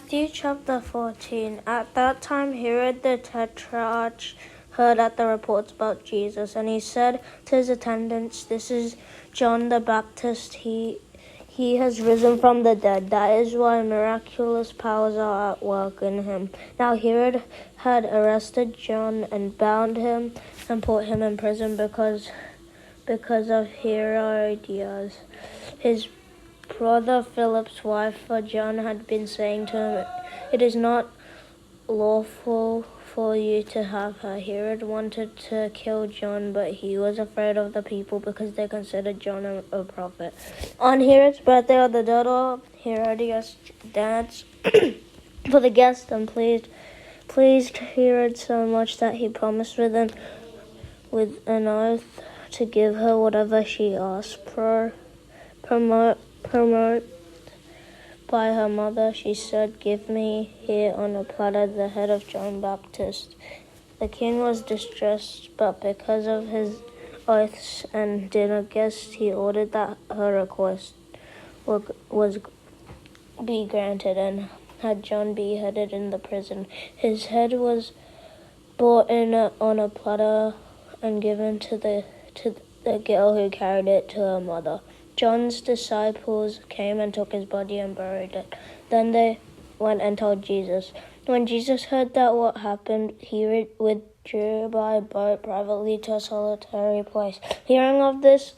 Matthew chapter 14. At that time, Herod the Tetrarch heard at the reports about Jesus, and he said to his attendants, "This is John the Baptist. He has risen from the dead. That is why miraculous powers are at work in him." Now Herod had arrested John and bound him and put him in prison because of Herodias, his brother Philip's wife. For John had been saying to him, "It is not lawful for you to have her." Herod wanted to kill John, but he was afraid of the people because they considered John a prophet. On Herod's birthday, the daughter of Herodias danced for the guests and pleased Herod so much that he promised with an oath to give her whatever she asked. Promote by her mother, she said, "Give me here on a platter the head of John Baptist." The king was distressed, but because of his oaths and dinner guests, he ordered that her request was be granted and had John beheaded in the prison. His head was brought in on a platter and given to the girl who carried it to her mother. John's disciples came and took his body and buried it. Then they went and told Jesus. When Jesus heard that what happened, he withdrew by boat privately to a solitary place. Hearing of this,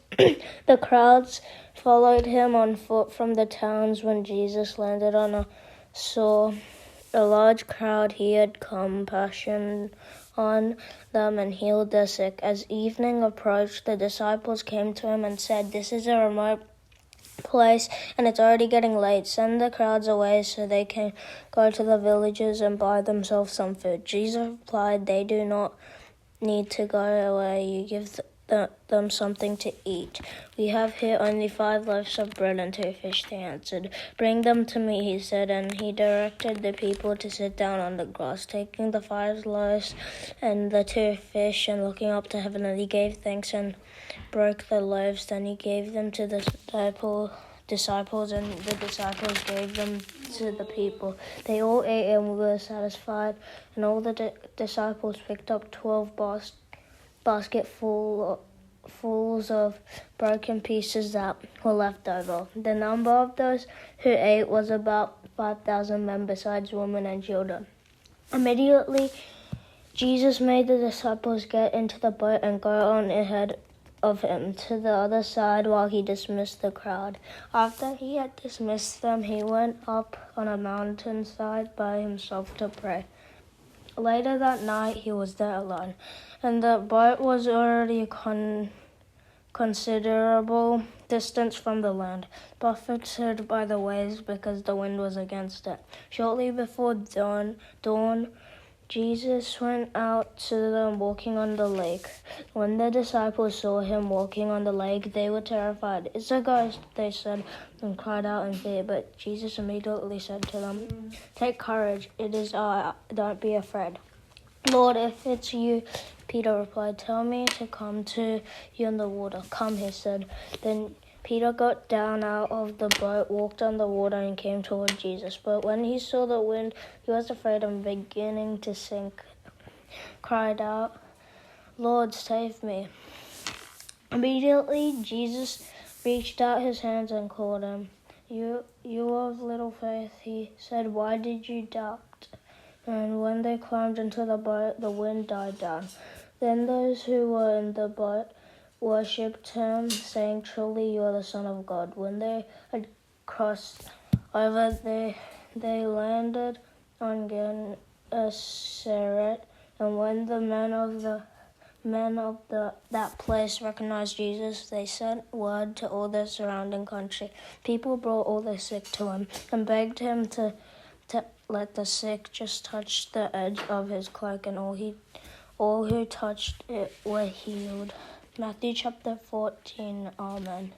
the crowds followed him on foot from the towns. When Jesus landed saw a large crowd, he had compassion on them and healed their sick. As evening approached, the disciples came to him and said, "This is a remote place and it's already getting late. Send the crowds away so they can go to the villages and buy themselves some food." Jesus replied, "They do not need to go away. You give them something to eat." "We have here only 5 loaves of bread and 2 fish," they answered. "Bring them to me," he said, and he directed the people to sit down on the grass. Taking the 5 loaves and the 2 fish and looking up to heaven, he gave thanks and broke the loaves. Then he gave them to the disciples, and the disciples gave them to the people. They all ate and were satisfied, and all the disciples picked up 12 basketfuls of broken pieces that were left over. The number of those who ate was about 5,000 men, besides women and children. Immediately, Jesus made the disciples get into the boat and go on ahead of him to the other side while he dismissed the crowd. After he had dismissed them, he went up on a mountainside by himself to pray. Later that night, he was there alone, and the boat was already considerable distance from the land, buffeted by the waves because the wind was against it. Shortly before dawn, Jesus went out to them walking on the lake. When the disciples saw him walking on the lake, they were terrified. "It's a ghost," they said, and cried out in fear. But Jesus immediately said to them, "Take courage, it is I, don't be afraid." "Lord, if it's you," Peter replied, "tell me to come to you in the water." "Come," he said. Then Peter got down out of the boat, walked on the water, and came toward Jesus. But when he saw the wind, he was afraid and beginning to sink, cried out, "Lord, save me." Immediately Jesus reached out his hands and called him. You of little faith," he said, "why did you doubt?" And when they climbed into the boat, the wind died down. Then those who were in the boat worshipped him, saying, "Truly you are the Son of God." When they had crossed over, they landed on Gennesaret. And when the men of that place recognized Jesus, they sent word to all the surrounding country. People brought all the sick to him and begged him to let the sick just touch the edge of his cloak, and all who touched it were healed. Matthew chapter 14. Amen.